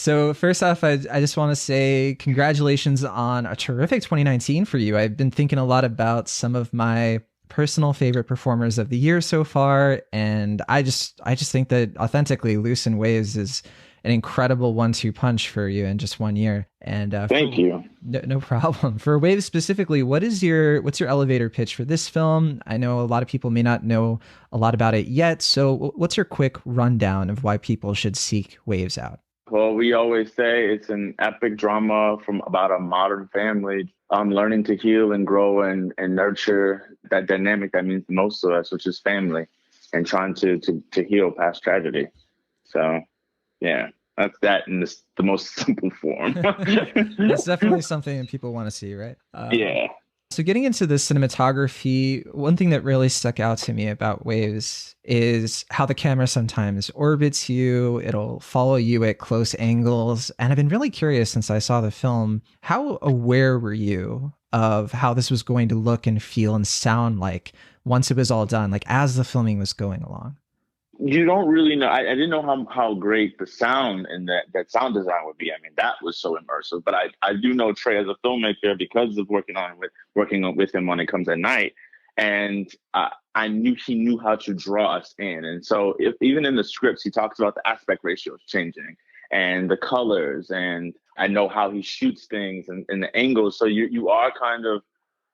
So first off, I just want to say congratulations on a terrific 2019 for you. I've been thinking a lot about some of my personal favorite performers of the year so far, and I just think that authentically, Loose and Waves is an incredible one-two punch for you in just 1 year. And Thank you. no problem. For Waves specifically, what's your elevator pitch for this film? I know a lot of people may not know a lot about it yet, so what's your quick rundown of why people should seek Waves out? Well, we always say it's an epic drama from about a modern family learning to heal and grow and nurture that dynamic that means the most to us, which is family, and trying to heal past tragedy. So, yeah, that's that in the most simple form. That's definitely something that people want to see, right? Yeah. So getting into the cinematography, one thing that really stuck out to me about Waves is how the camera sometimes orbits you. It'll follow you at close angles. And I've been really curious since I saw the film, how aware were you of how this was going to look and feel and sound like once it was all done, like as the filming was going along? You don't really know. I didn't know how great the sound and that sound design would be. I mean, that was so immersive. But I do know Trey as a filmmaker because of working with him on It Comes at Night, and I knew he knew how to draw us in. And so even in the scripts, he talks about the aspect ratios changing and the colors, and I know how he shoots things and the angles. So you are kind of,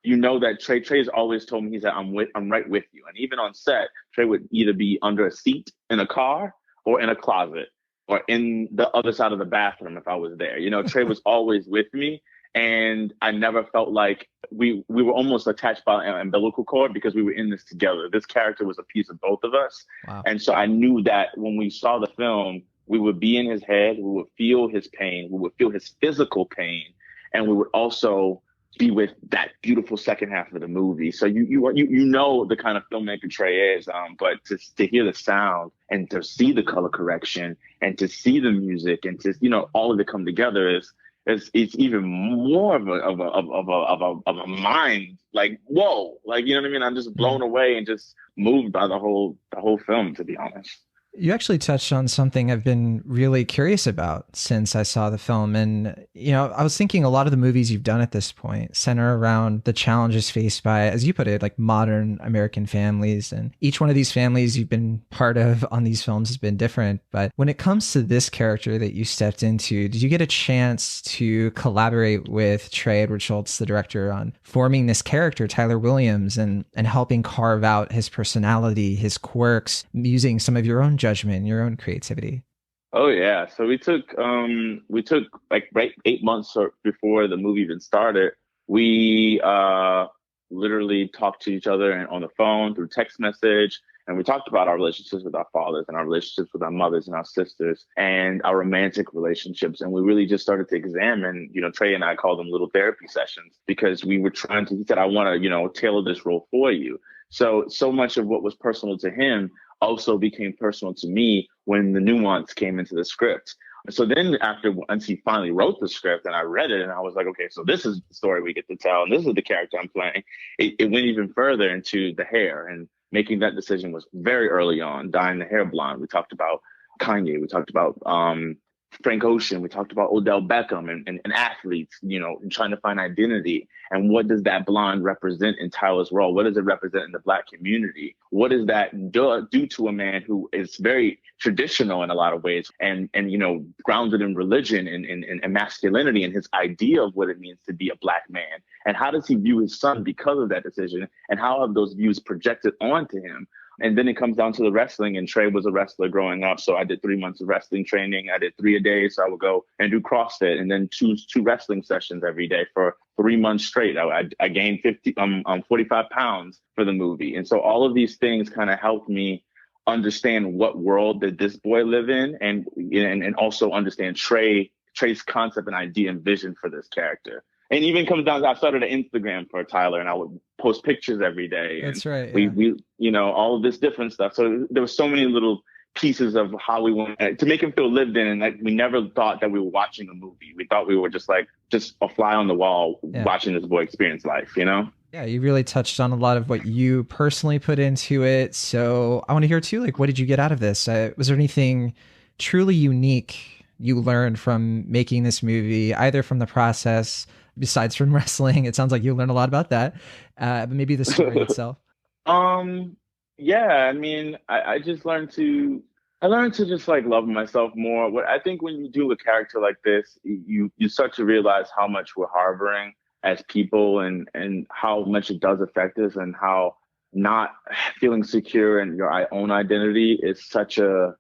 you know, that Trey's always told me, he said, I'm right with you. And even on set, Trey would either be under a seat in a car or in a closet or in the other side of the bathroom if I was there. You know, Trey was always with me. And I never felt like we were almost attached by an umbilical cord because we were in this together. This character was a piece of both of us. Wow. And so I knew that when we saw the film, we would be in his head, we would feel his pain, we would feel his physical pain, and we would also be with that beautiful second half of the movie. So you know the kind of filmmaker Trey is, but to hear the sound and to see the color correction and to see the music and to, you know, all of it come together is it's even more of a mind, like, whoa, like, you know what I mean? I'm just blown away and just moved by the whole film, to be honest. You actually touched on something I've been really curious about since I saw the film. And, you know, I was thinking a lot of the movies you've done at this point center around the challenges faced by, as you put it, like modern American families. And each one of these families you've been part of on these films has been different. But when it comes to this character that you stepped into, did you get a chance to collaborate with Trey Edward Schultz, the director, on forming this character, Tyler Williams, and helping carve out his personality, his quirks, using some of your own judgment, your own creativity? Oh yeah. So we took like right 8 months before the movie even started. We literally talked to each other and on the phone through text message. And we talked about our relationships with our fathers and our relationships with our mothers and our sisters and our romantic relationships. And we really just started to examine, you know, Trey and I called them little therapy sessions because we were trying to, he said, I want to, you know, tailor this role for you. So much of what was personal to him also became personal to me when the nuance came into the script. So then once he finally wrote the script and I read it and I was like, okay, so this is the story we get to tell. And this is the character I'm playing. It went even further into the hair, and making that decision was very early on, dyeing the hair blonde. We talked about Kanye. We talked about Frank Ocean. We talked about Odell Beckham and athletes, you know, trying to find identity. And what does that blonde represent in Tyler's role? What does it represent in the Black community? What does that do to a man who is very traditional in a lot of ways and you know, grounded in religion and masculinity and his idea of what it means to be a Black man? And how does he view his son because of that decision? And how have those views projected onto him? And then it comes down to the wrestling, and Trey was a wrestler growing up. So I did 3 months of wrestling training. I did 3 a day. So I would go and do CrossFit and then two wrestling sessions every day for 3 months straight. I gained 45 pounds for the movie. And so all of these things kind of helped me understand what world did this boy live in, and also understand Trey's concept and idea and vision for this character. And even comes down to, I started an Instagram for Tyler and I would post pictures every day. That's and right. Yeah. We, you know, all of this different stuff. So there were so many little pieces of how we wanted to make him feel lived in. And like, we never thought that we were watching a movie. We thought we were just a fly on the wall, watching this boy experience life, you know? Yeah, you really touched on a lot of what you personally put into it. So I want to hear too, like, what did you get out of this? Was there anything truly unique you learned from making this movie, either from the process, besides from wrestling? It sounds like you learned a lot about that, but maybe the story itself. Um, yeah, I mean, I just learned to I learned to just like love myself more. What I think when you do a character like this, you start to realize how much we're harboring as people and how much it does affect us and how not feeling secure in your own identity is such a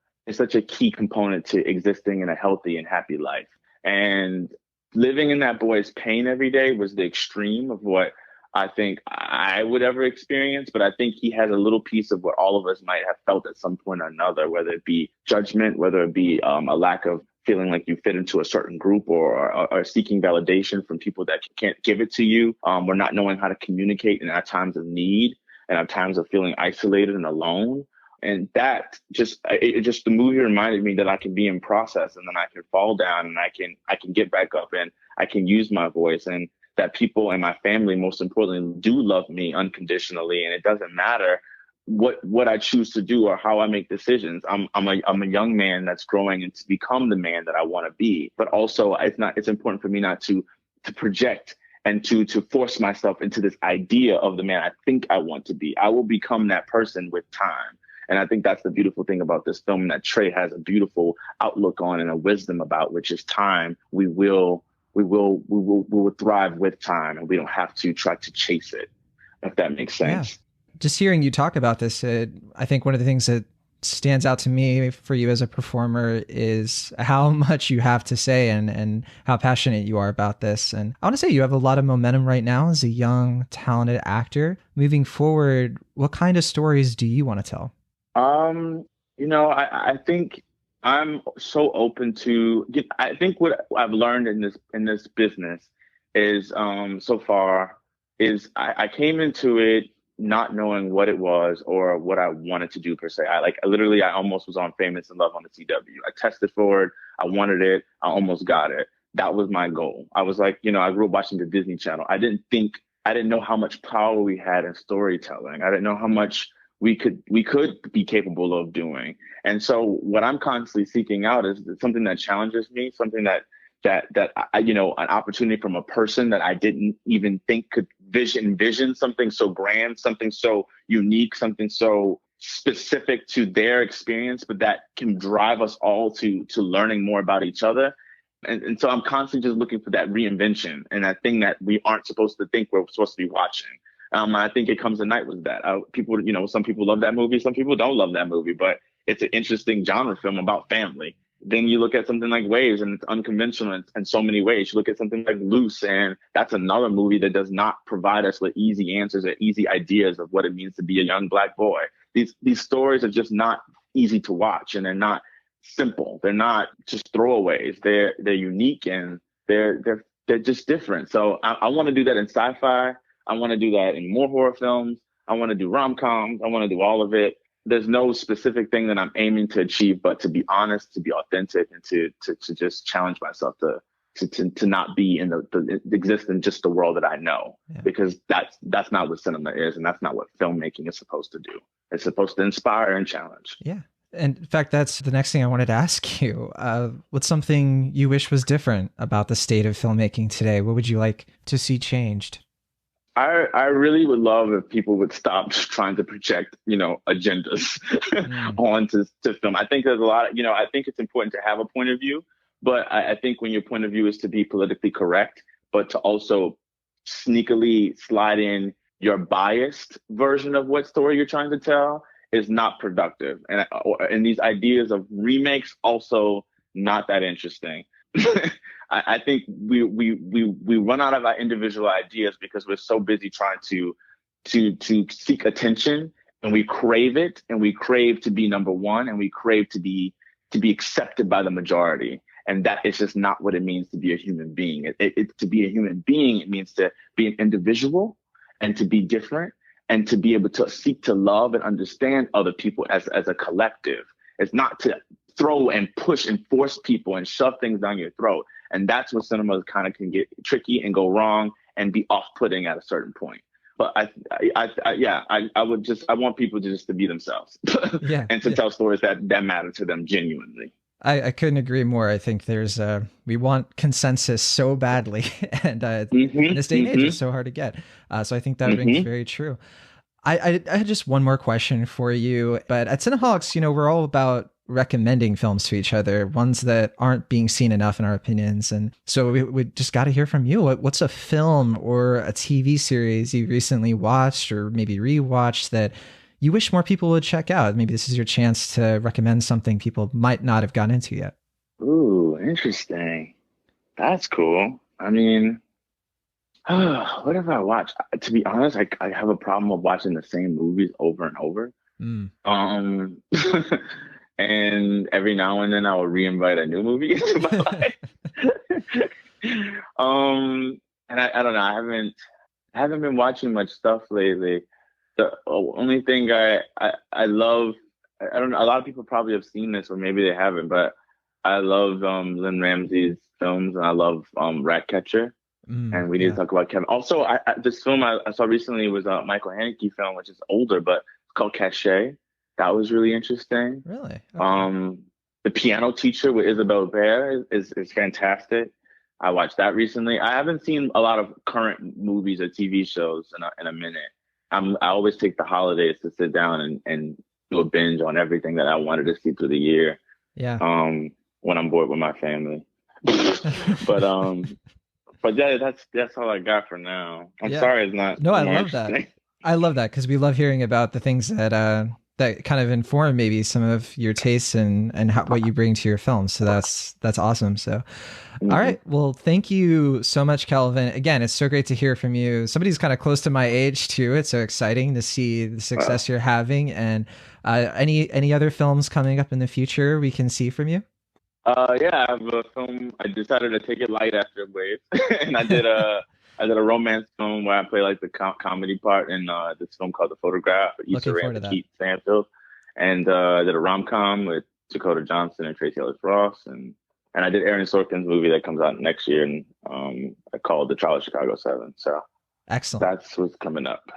key component to existing in a healthy and happy life. And living in that boy's pain every day was the extreme of what I think I would ever experience, but I think he has a little piece of what all of us might have felt at some point or another, whether it be judgment, whether it be a lack of feeling like you fit into a certain group or seeking validation from people that can't give it to you, or not knowing how to communicate in our times of need and our times of feeling isolated and alone. And that just the movie reminded me that I can be in process and then I can fall down and I can get back up and I can use my voice and that people and my family, most importantly, do love me unconditionally. And it doesn't matter what I choose to do or how I make decisions. I'm a young man that's growing and to become the man that I want to be. But also it's important for me not to project and to force myself into this idea of the man I think I want to be. I will become that person with time. And I think that's the beautiful thing about this film that Trey has a beautiful outlook on and a wisdom about, which is time. We will thrive with time and we don't have to try to chase it, if that makes sense. Yeah. Just hearing you talk about this, I think one of the things that stands out to me for you as a performer is how much you have to say and how passionate you are about this. And I want to say you have a lot of momentum right now as a young, talented actor. Moving forward, what kind of stories do you want to tell? I think I'm so open to. I think what I've learned in this business is so far is I came into it not knowing what it was or what I wanted to do per se. I almost was on Famous in Love on the CW. I tested for it. I wanted it. I almost got it. That was my goal. I was like, I grew up watching the Disney Channel. I didn't know how much power we had in storytelling. I didn't know how much we could be capable of doing. And so what I'm constantly seeking out is something that challenges me, something that an opportunity from a person that I didn't even think could envision something so grand, something so unique, something so specific to their experience, but that can drive us all to learning more about each other. And so I'm constantly just looking for that reinvention and that thing that we aren't supposed to think we're supposed to be watching. I think It Comes at Night was that. Some people love that movie, some people don't love that movie, but it's an interesting genre film about family. Then you look at something like Waves, and it's unconventional in so many ways. You look at something like Loose, and that's another movie that does not provide us with easy answers or easy ideas of what it means to be a young Black boy. These stories are just not easy to watch, and they're not simple. They're not just throwaways. They're unique and they're just different. So I want to do that in sci-fi. I want to do that in more horror films. I want to do rom-coms. I want to do all of it. There's no specific thing that I'm aiming to achieve, but to be honest, to be authentic, and to just challenge myself to not be in the exist in just the world that I know, because that's not what cinema is, and that's not what filmmaking is supposed to do. It's supposed to inspire and challenge. Yeah. And in fact, that's the next thing I wanted to ask you. What's something you wish was different about the state of filmmaking today? What would you like to see changed? I really would love if people would stop trying to project, agendas onto film. I think there's a lot of, I think it's important to have a point of view, but I think when your point of view is to be politically correct, but to also sneakily slide in your biased version of what story you're trying to tell is not productive. And these ideas of remakes also not that interesting. I think we run out of our individual ideas because we're so busy trying to seek attention, and we crave it, and we crave to be number one, and we crave to be accepted by the majority. And that is just not what it means to be a human being. To be a human being, it means to be an individual and to be different and to be able to seek to love and understand other people as a collective. It's not to throw and push and force people and shove things down your throat. And that's where cinema kind of can get tricky and go wrong and be off-putting at a certain point. But I want people to just to be themselves and to tell stories that matter to them genuinely. I couldn't agree more. I think we want consensus so badly, and in this day and age, it's Mm-hmm. so hard to get. So I think that rings Mm-hmm. very true. I had just one more question for you, but at Cineholics, we're all about recommending films to each other, ones that aren't being seen enough in our opinions. And so we just got to hear from you. What's a film or a TV series you recently watched or maybe rewatched that you wish more people would check out? Maybe this is your chance to recommend something people might not have gotten into yet. Ooh, interesting. That's cool. I mean, what have I watched? To be honest, I have a problem with watching the same movies over and over. Mm. Um, and every now and then I will re-invite a new movie into my life. And I don't know, I haven't been watching much stuff lately. The only thing I love, I don't know, a lot of people probably have seen this or maybe they haven't, but I love Lynn Ramsey's films and I love Ratcatcher. And we need to Yeah. talk about Kevin. Also, this film I saw recently was a Michael Haneke film, which is older, but it's called Cachet. That was really interesting. Really? Okay. Um, The Piano Teacher with Isabelle Bear is fantastic. I watched that recently. I haven't seen a lot of current movies or TV shows in a minute. I always take the holidays to sit down and do a binge on everything that I wanted to see through the year. Yeah. Um, when I'm bored with my family. But yeah, that's all I got for now. I'm Yeah. sorry it's not No, I more love that. interesting. I love that because we love hearing about the things that kind of inform maybe some of your tastes and what you bring to your films. So that's awesome. So, all Hmm. right. Well, thank you so much, Kelvin. Again, it's so great to hear from you. Somebody's kind of close to my age too. It's so exciting to see the success you're having. And any other films coming up in the future we can see from you? Yeah, I have a film. I decided to take it light after Wave, and I did a romance film where I play like the comedy part in this film called The Photograph with Issa Looking Rae forward and to that. Lakeith Stanfield, and I did a rom com with Dakota Johnson and Tracee Ellis Ross, and I did Aaron Sorkin's movie that comes out next year, and called The Trial of Chicago 7. So Excellent. that's what's coming up.